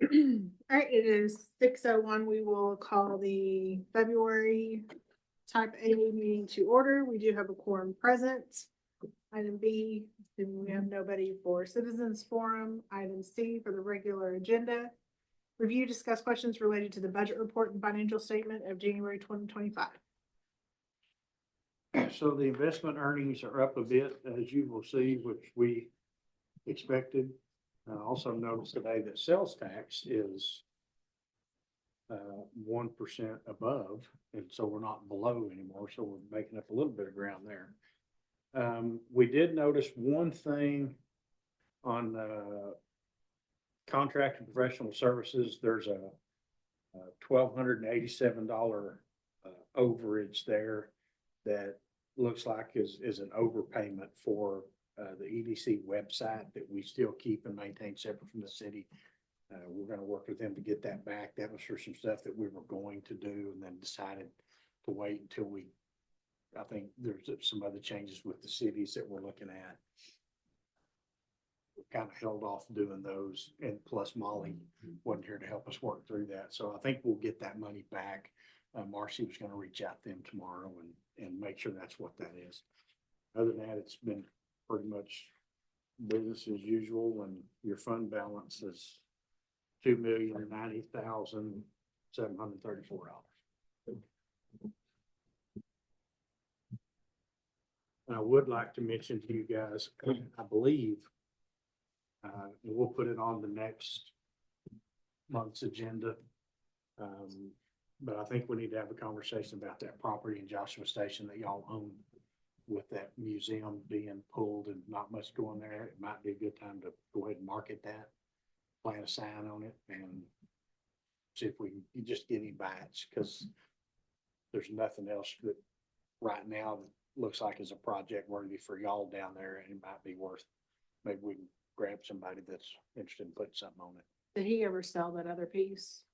All right, it is 6:01. We will call the February Type A meeting to order. We do have a quorum present. Item B, we have nobody for citizens forum. Item C for the regular agenda. Review, discuss questions related to the budget report and financial statement of January 2025. So the investment earnings are up a bit, as you will see, which we expected. Also notice today that sales tax is 1% above, and so we're not below anymore, so we're making up a little bit of ground there. We did notice one thing on contract and professional services. There's a $1,287 overage there that looks like is an overpayment for the EDC website that we still keep and maintain separate from the city. We're going to work with them to get that back. That was for some stuff that we were going to do and then decided to wait until I think there's some other changes with the cities that we're looking at. We kind of held off doing those, and plus Molly wasn't here to help us work through that. So I think we'll get that money back. Marcy was going to reach out to them tomorrow and make sure that's what that is. Other than that, it's been pretty much business as usual, and your fund balance is $2,090,734. I would like to mention to you guys, I believe, we'll put it on the next month's agenda. But I think we need to have a conversation about that property in Joshua Station that y'all own, with that museum being pulled and not much going there. It might be a good time to go ahead and market that, plant a sign on it, and see if we can just get any bites, because there's nothing else that right now that looks like is a project worthy for y'all down there, and it might be worth, maybe we can grab somebody that's interested in putting something on it. Did he ever sell that other piece?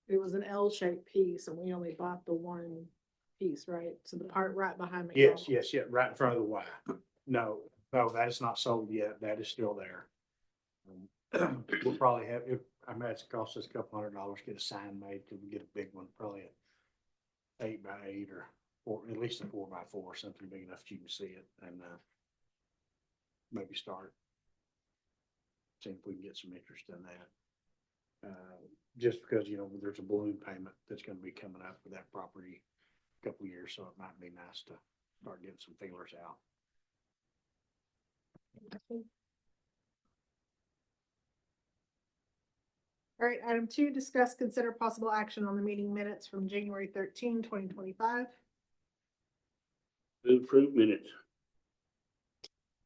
It was an L-shaped piece and we only bought the one piece, right? So the part right behind me. Yes, right in front of the Y. No, that is not sold yet. That is still there. We'll probably have, I imagine it costs us a couple $100 to get a sign made, because we get a big one, probably an 8x8 or at least a 4x4, something big enough that you can see it, and maybe start seeing if we can get some interest in that. Just because, there's a balloon payment that's going to be coming up for that property a couple of years, so it might be nice to start getting some feelers out. All right, item 2, discuss, consider possible action on the meeting minutes from January 13, 2025. Approve minutes.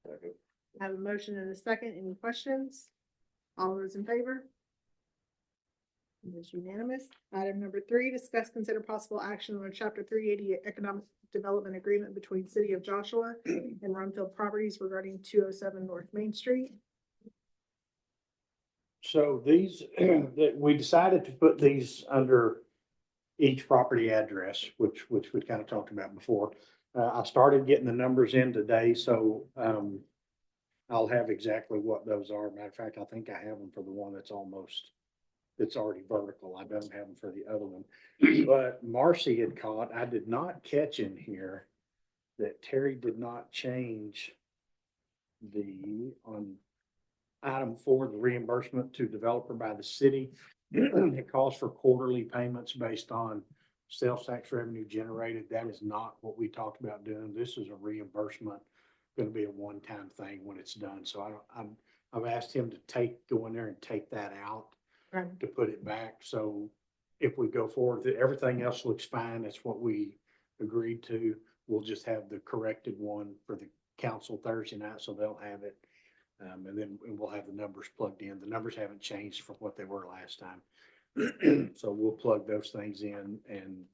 I have a motion and a second. Any questions? All those in favor? It is unanimous. Item number 3, discuss, consider possible action on a Chapter 380 Economic Development Agreement between City of Joshua and Rumfield Properties regarding 207 North Main Street. So these, we decided to put these under each property address, which we kind of talked about before. I started getting the numbers in today, so I'll have exactly what those are. Matter of fact, I think I have them for the one that's already vertical. I don't have them for the other one. But Marcy had caught, I did not catch in here that Terry did not change on item 4, the reimbursement to developer by the city. It calls for quarterly payments based on sales tax revenue generated. That is not what we talked about doing. This is a reimbursement, going to be a one-time thing when it's done. So I've asked him to go in there and take that out, to put it back. So if we go forward, everything else looks fine. That's what we agreed to. We'll just have the corrected one for the council Thursday night, so they'll have it. And then we'll have the numbers plugged in. The numbers haven't changed from what they were last time. So we'll plug those things in, and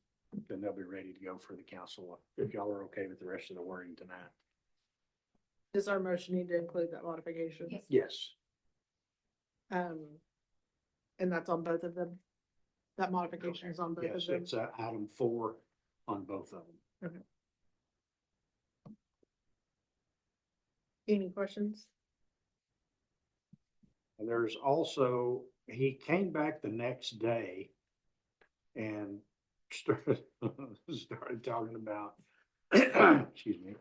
then they'll be ready to go for the council, if y'all are okay with the rest of the wording tonight. Does our motion need to include that modification? Yes. And that's on both of them? That modification is on both of them? Yes, it's item 4 on both of them. Okay. Any questions? And there's also, he came back the next day and started talking about, excuse me,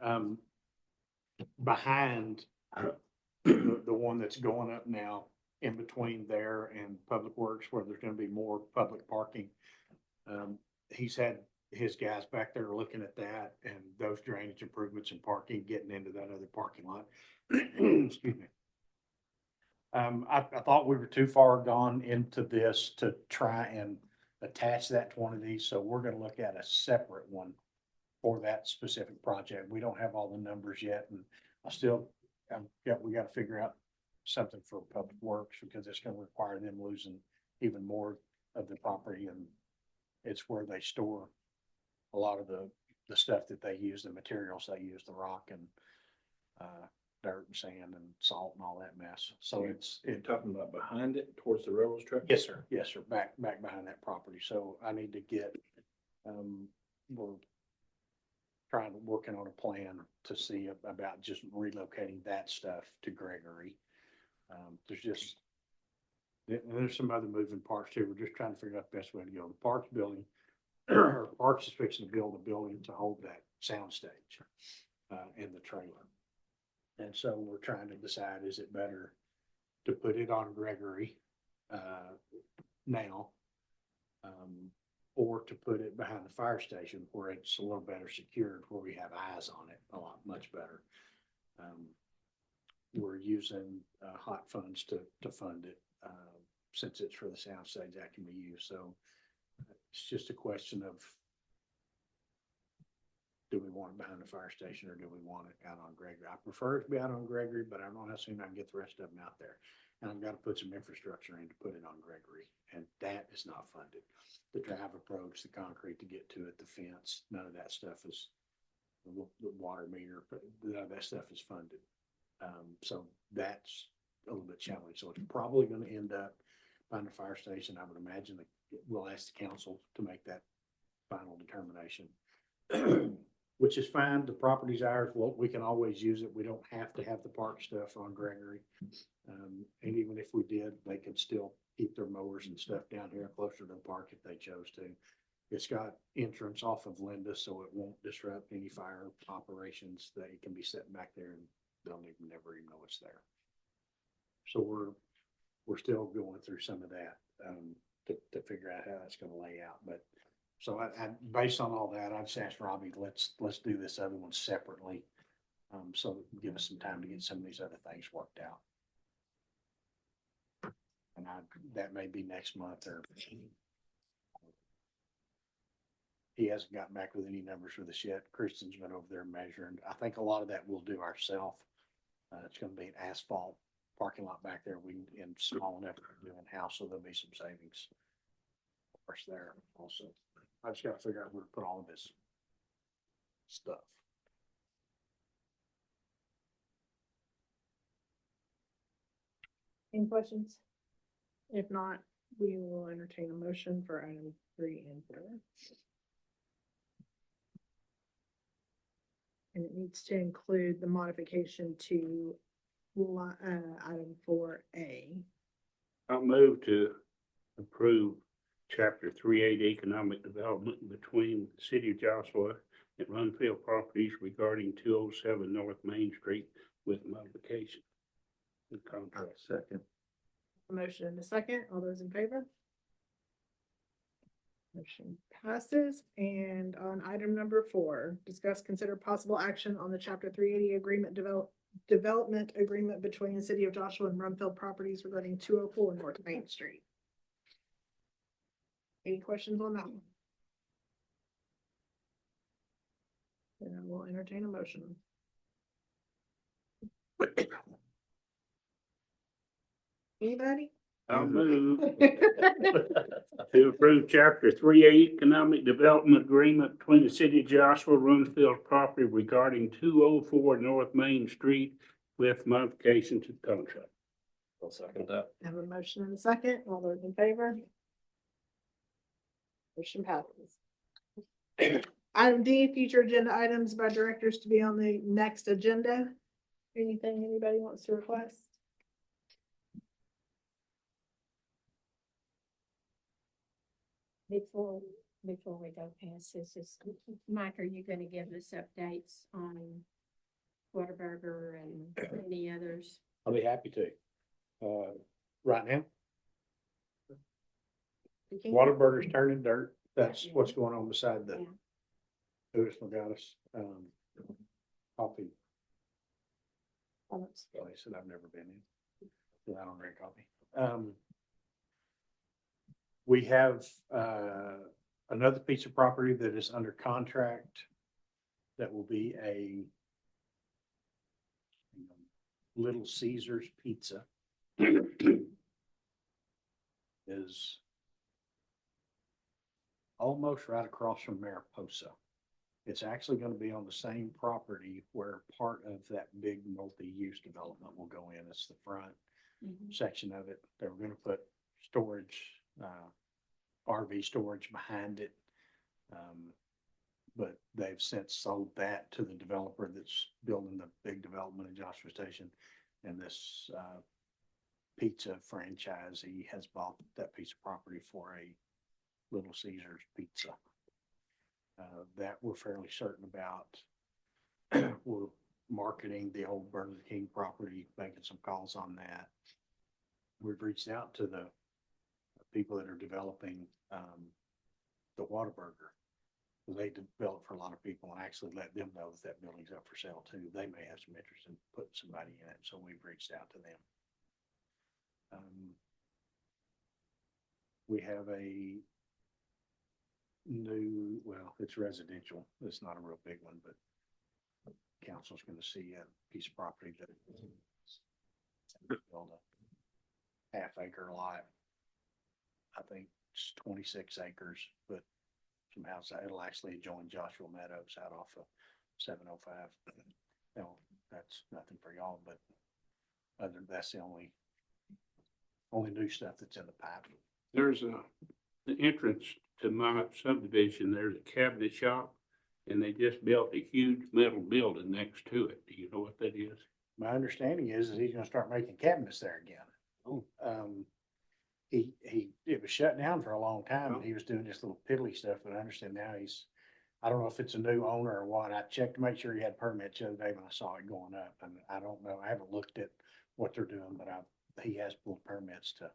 behind the one that's going up now in between there and Public Works where there's gonna be more public parking. He's had his guys back there looking at that and those drainage improvements and parking, getting into that other parking lot. Excuse me. I thought we were too far gone into this to try and attach that to one of these, so we're gonna look at a separate one for that specific project. We don't have all the numbers yet, and I still, we gotta figure out something for Public Works, because it's gonna require them losing even more of the property, and it's where they store a lot of the stuff that they use, the materials they use, the rock and dirt and sand and salt and all that mess. So You're talking about behind it towards the railroad track? Yes, sir. Yes, sir. Back behind that property. So I need to get, we're working on a plan to see about just relocating that stuff to Gregory. There's some other moving parts too. We're just trying to figure out the best way to go. The Parks building, or Parks is fixing to build a building to hold that sound stage, in the trailer. And so we're trying to decide, is it better to put it on Gregory, now, or to put it behind the fire station where it's a little better secured, where we have eyes on it a lot, much better. We're using, hot funds to fund it, since it's for the sound stage that can be used. So it's just a question of, do we want it behind the fire station or do we want it out on Gregory? I prefer it to be out on Gregory, but I don't know how soon I can get the rest of them out there. And I've got to put some infrastructure in to put it on Gregory, and that is not funded. The drive approach, the concrete to get to it, the fence, none of that stuff is, the water meter, none of that stuff is funded. So that's a little bit challenging. So it's probably going to end up behind the fire station. I would imagine that we'll ask the council to make that final determination. Which is fine. The property's ours. Well, we can always use it. We don't have to have the park stuff on Gregory. And even if we did, they could still keep their mowers and stuff down here closer to the park if they chose to. It's got entrance off of Linda, so it won't disrupt any fire operations. That it can be set back there and they'll never even know it's there. So we're still going through some of that, to figure out how that's going to lay out. But so I based on all that, I've just asked Robbie, let's do this other one separately, so it can give us some time to get some of these other things worked out. And that may be next month, or he hasn't gotten back with any numbers for this yet. Kristen's been over there measuring. I think a lot of that we'll do ourselves. It's going to be an asphalt parking lot back there. In small enough to do in-house, so there'll be some savings. Of course, there also. I just got to figure out where to put all of this stuff. Any questions? If not, we will entertain a motion for item 3 and 4. And it needs to include the modification to item 4A. I'll move to approve Chapter 3.8 Economic Development between the City of Joshua and Runfield Properties regarding 207 North Main Street with modification. The contract. Second. A motion and a second. All those in favor? Motion passes. And on item number 4, discuss, consider possible action on the Chapter 380 agreement development agreement between the City of Joshua and Rumfield Properties regarding 204 North Main Street. Any questions on that one? Then I will entertain a motion. Anybody? I'll move to approve Chapter 3.8 Economic Development Agreement between the City of Joshua, Runfield Property regarding 204 North Main Street with modification to the contract. I'll second that. I have a motion and a second. All those in favor? Motion passes. Item D, future agenda items by directors to be on the next agenda. Anything anybody wants to request? Before we go past this, is, Mike, are you gonna give us updates on Whataburger and any others? I'll be happy to. Right now, You can- Whataburger's turning dirt. That's what's going on beside the Yeah. Louis Nogales, coffee Comments. place that I've never been in. 'Cause I don't drink coffee. We have, another piece of property that is under contract that will be a Little Caesar's Pizza. Is almost right across from Mariposa. It's actually gonna be on the same property where part of that big multi-use development will go in. It's the front section of it. They were gonna put storage, RV storage behind it. But they've since sold that to the developer that's building the big development in Joshua Station. And this, pizza franchisee has bought that piece of property for a Little Caesar's Pizza. That we're fairly certain about. We're marketing the old Burger King property, making some calls on that. We've reached out to the people that are developing, the Whataburger. They develop for a lot of people and actually let them know that that building's up for sale too. They may have some interest in putting somebody in it, so we've reached out to them. We have a new, well, it's residential. It's not a real big one, but council's gonna see a piece of property that build a half-acre lot. I think it's 26 acres, but some house, it'll actually join Joshua Meadows out off of 705. No, that's nothing for y'all, but that's the only new stuff that's in the pipe. There's the entrance to my subdivision, there's a cabinet shop, and they just built a huge metal building next to it. Do you know what that is? My understanding is that he's gonna start making cabinets there again. Oh. It was shut down for a long time, and he was doing this little piddly stuff, but I understand now I don't know if it's a new owner or what. I checked to make sure he had permits the other day when I saw it going up, and I don't know, I haven't looked at what they're doing, but he has pulled permits to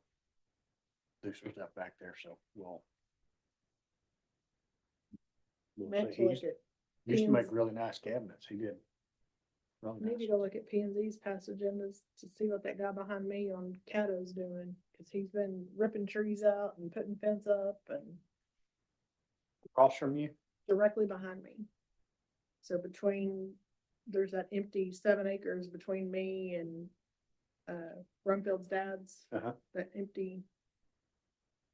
do some stuff back there, so we'll Meant see. to He look at, used to make Pins. really nice cabinets, he did. Really maybe nice. go look at P and Z's past agendas to see what that guy behind me on Caddo's doing. Cause he's been ripping trees out and putting fence up and Across from you? directly behind me. So there's that empty 7 acres between me and, Rumfield's dad's. Uh-huh. That empty.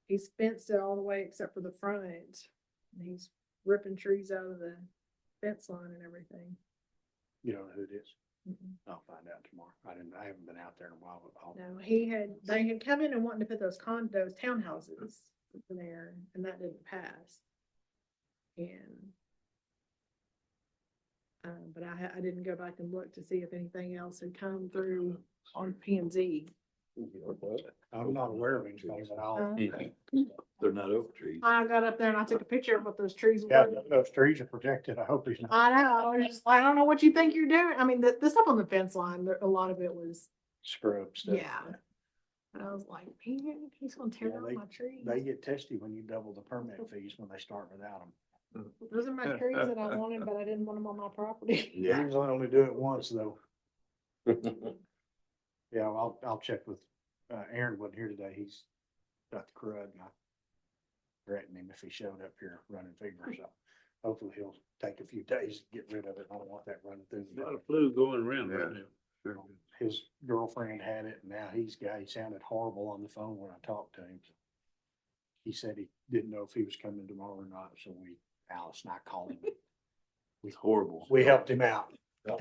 He's fenced it all the way except for the front. And he's ripping trees out of the fence line and everything. You don't know who it is? Mm-mm. I'll find out tomorrow. I haven't been out there in a while, but No, they had come in and wanted to put those townhouses in there, and that didn't pass. And but I didn't go back and look to see if anything else had come through on P and Z. I'm not aware of anything, but I'll. They're not oak trees. I got up there and I took a picture of what those trees Yeah, were. those trees are protected. I hope he's not. I know, I was just like, I don't know what you think you're doing. I mean, the stuff on the fence line, a lot of it was, Scrub stuff. yeah. And I was like, he's gonna tear Yeah, down my trees. They get testy when you double the permit fees when they start without them. Those are my trees that I wanted, but I didn't want them on my property. Yeah. Usually only do it once though. Yeah, I'll check with, Aaron wasn't here today. He's got the crud and I threatened him if he showed up here running fever, so hopefully he'll take a few days to get rid of it. I don't want that running through. A lot of flu going around right now. His girlfriend had it and now he sounded horrible on the phone when I talked to him. He said he didn't know if he was coming tomorrow or not, so Alice and I called him. It's horrible. We helped him out.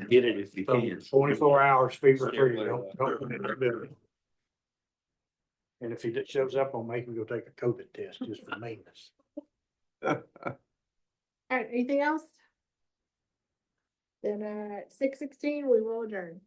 Get it if you From can. 24 hours fever free. Don't put it in the building. And if he shows up, I'll make him go take a COVID test just for meanness. All right, anything else? Then at 6:16, we will adjourn.